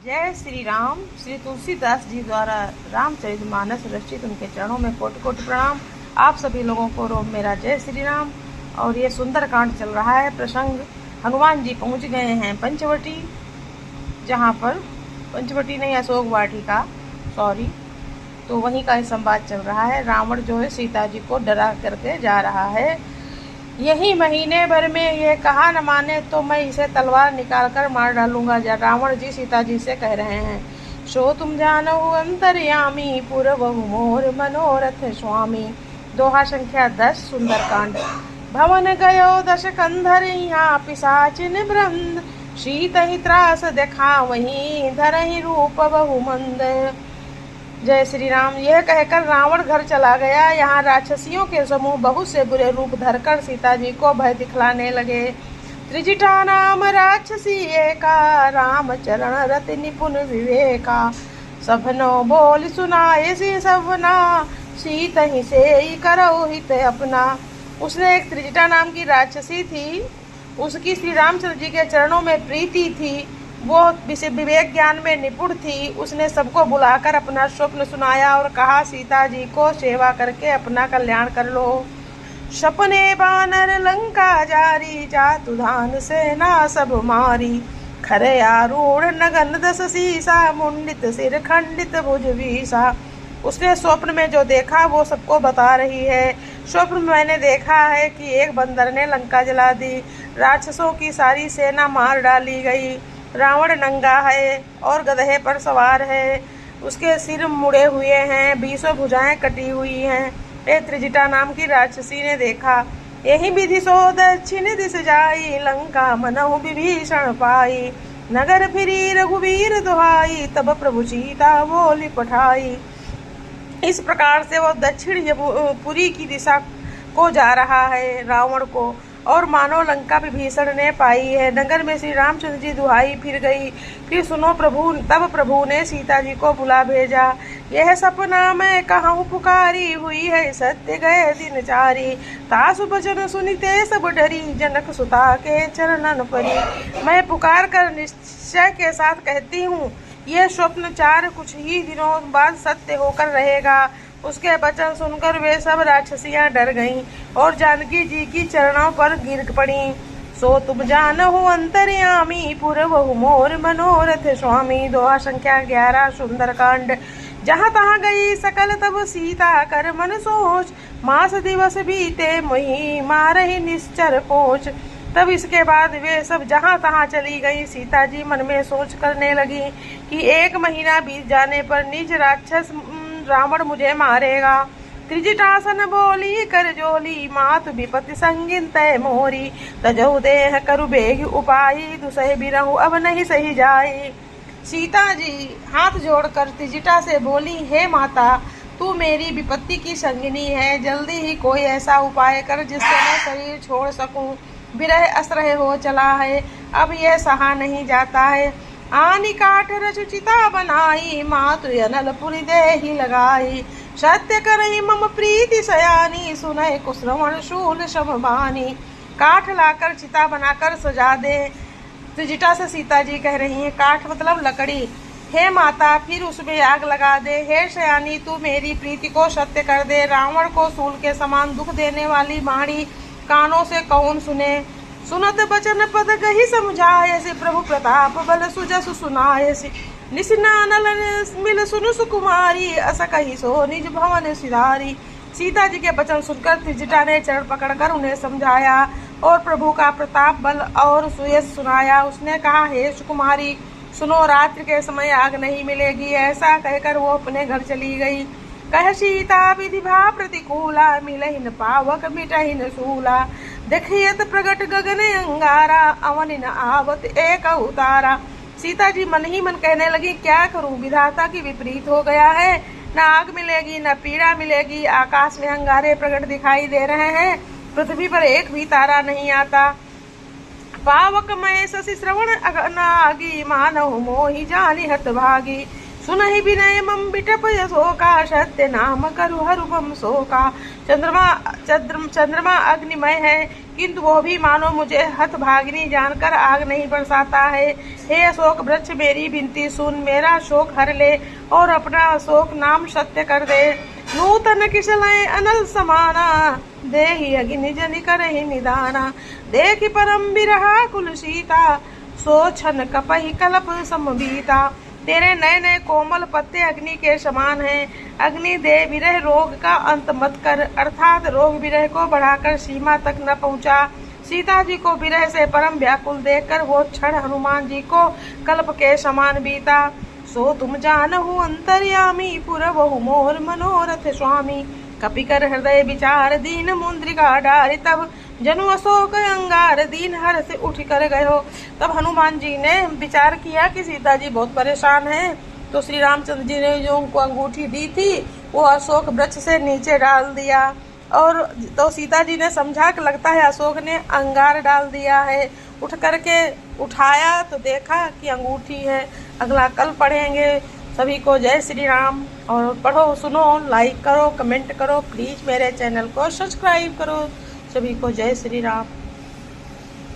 जय श्री राम। श्री तुलसीदास जी द्वारा रामचरितमानस रचित, उनके चरणों में कोटि कोटि प्रणाम। आप सभी लोगों को मेरा जय श्री राम। और ये सुंदर कांड चल रहा है। प्रसंग हनुमान जी पहुंच गए हैं पंचवटी, जहाँ पर पंचवटी नहीं, अशोक वाटिका, सॉरी। तो वहीं का संवाद चल रहा है। रावण जो है सीता जी को डरा करके जा रहा है। यही महीने भर में ये कहा न माने तो मैं इसे तलवार निकाल कर मार डालूंगा। रावण जी सीता जी से कह रहे हैं, सो तुम जानो अंतर्यामी पूर्व मोर मनोरथ स्वामी। दोहा संख्या 10, सुंदरकांड। भवन गयो दश कंधर यहाँ पिशाचिन वृंद, शीत ही त्रास देखा वहीं धरहि रूप बहुमंद। जय श्री राम। यह कहकर रावण घर चला गया। यहाँ राक्षसियों के समूह बहुत से बुरे रूप धरकर सीता जी को भय दिखलाने लगे। त्रिजटा नाम राक्षसी एका, राम चरण रति निपुण विवेका। सभनो बोल सुनाए सी सवना, सीत ही से करो हित अपना। उसने एक त्रिजटा नाम की राक्षसी थी, उसकी श्री रामचंद्र जी के चरणों में प्रीति थी। वो विवेक ज्ञान में निपुण थी। उसने सबको बुलाकर अपना स्वप्न सुनाया और कहा, सीता जी को सेवा करके अपना कल्याण कर लो। सपने बानर लंका जारी, जातु धान सेना सब मारी। खरे आरूढ़ नगन दस सीसा, मुंडित सिर खंडित भुज वीसा। उसने स्वप्न में जो देखा वो सबको बता रही है। स्वप्न में मैंने देखा है कि एक बंदर ने लंका जला दी, राक्षसों की सारी सेना मार डाली गई। रावण नंगा है और गधे पर सवार है, उसके सिर मुड़े हुए हैं, 20 भुजाएं कटी हुई हैं। एक त्रिजटा नाम की राक्षसी ने देखा। यही विधि सो दक्षिण दिश जाई, लंका मनहु विभीषण पाई। नगर फिरी रघुवीर दुहाई, तब प्रभु सीता बोली पठाई। इस प्रकार से वो दक्षिण पुरी की दिशा को जा रहा है रावण को, और मानो लंका विभीषण ने पाई है। नगर में श्री रामचंद्र जी दुहाई फिर गई। फिर सुनो प्रभु, तब प्रभु ने सीता जी को बुला भेजा। यह सपना मैं कहूँ पुकारी, हुई है सत्य गए दिन चारी। तासु बचन सुनिते सब डरी, जनक सुता के चरणन परी। मैं पुकार कर निश्चय के साथ कहती हूँ, यह स्वप्न कुछ ही दिनों बाद सत्य होकर रहेगा। उसके वचन सुनकर वे सब राक्षसियां डर गईं और जानकी जी की चरणों पर गिर पड़ी। सो तुम जानहु अंतर्यामी, पूर्व मोर मनोरथ स्वामी। दोहा संख्या 11, सुंदरकांड। जहाँ तहाँ गई सकल तब सीता, कर मन सोच। मास दिवस बीते मोहि, मारहि निश्चर पोच। तब इसके बाद वे सब जहाँ तहाँ चली गई। सीता जी मन में सोच करने लगी कि 1 महीना बीत जाने पर निज राक्षस रावण मुझे मारेगा। त्रिजटासन बोली कर जोली, मातु विपत्ति संगिन तय मोरी। तजहु देह करु बेग उपाई, दुसह बिरहु अब नहीं सही जाई। सीता जी हाथ जोड़कर त्रिजटा से बोली, हे माता, तू मेरी विपत्ति की संगिनी है। जल्दी ही कोई ऐसा उपाय कर जिससे मैं शरीर छोड़ सकूं। विरह असरह हो चला है, अब यह सहा नहीं जाता है। आनी काठ रचिता बनाई, मातु अनलपुरी देहि लगाई। सत्य करहि मम प्रीति सयानी, सुनहि कुश्रवण शूल शमबानी। काठ लाकर चिता बनाकर सजा दे। त्रिजटा से सीता जी कह रही हैं, काठ मतलब लकड़ी। हे माता, फिर उसमें आग लगा दे। हे सयानी, तू मेरी प्रीति को सत्य कर दे। रावण को सूल के समान दुख देने वाली वाणी कानों से कौन सुने। सुनत बचन पद कही समझाए से, प्रभु प्रताप बल सुजस सुनाए से। निसिनानल मिल सुनु सुकुमारी, अस कही सो निज भवन सिधारी। सीता जी के वचन सुनकर त्रिजटा ने चरण पकड़कर उन्हें समझाया और प्रभु का प्रताप बल और सुयश सुनाया। उसने कहा, हे सुकुमारी सुनो, रात्रि के समय आग नहीं मिलेगी। ऐसा कहकर वो अपने घर चली गई। कह सीता विधि भा प्रतिकूला, मिलहिन पावक मिटहिन सूला। देखियत प्रगट गगन अंगारा, अवन न आवत एक उतारा। सीता जी मन ही मन कहने लगी, क्या करूं, विधाता की विपरीत हो गया है। न आग मिलेगी न पीड़ा मिलेगी। आकाश में अंगारे प्रगट दिखाई दे रहे हैं, पृथ्वी पर एक भी तारा नहीं आता। पावक में शशि श्रवण अगनागी, मानव मोहि जानि हत भागी। सुनहि विनय मम बिटप यशोका, सत्य नाम करु हरुपम शोका। चंद्रमा अग्निमय है, किंतु वो भी मानो मुझे हतभागिनी जानकर आग नहीं बरसाता है। हे अशोक वृक्ष मेरी विनती सुन, मेरा शोक हर ले और अपना अशोक नाम सत्य कर दे। नूतन किशलय अनल समाना, देहि अग्नि जनि करहि निदाना। देखि परम बिरहा कुल सीता, सो छन कपहि कलप समबीता। तेरे नए नए कोमल पत्ते अग्नि के समान हैं। अग्नि दे विरह रोग का अंत मत कर, अर्थात रोग विरह को बढ़ाकर सीमा तक न पहुंचा। सीता जी को विरह से परम व्याकुल देखकर वो क्षण हनुमान जी को कल्प के समान बीता। सो तुम जानहु अंतर्यामी, पुरवहु मोर मनोरथ स्वामी। कपिकर हृदय विचार, दीन मुद्रिका डारि तब। जनु अशोक अंगार, दीन हर से उठ कर गयो। तब हनुमान जी ने विचार किया कि सीता जी बहुत परेशान हैं, तो श्री रामचंद्र जी ने जो उनको अंगूठी दी थी वो अशोक वृक्ष से नीचे डाल दिया। और तो सीता जी ने समझा कि लगता है अशोक ने अंगार डाल दिया है। उठ करके उठाया तो देखा कि अंगूठी है। अगला कल पढ़ेंगे। सभी को जय श्री राम। और पढ़ो, सुनो, लाइक करो, कमेंट करो, प्लीज मेरे चैनल को सब्सक्राइब करो। सभी को जय श्री राम।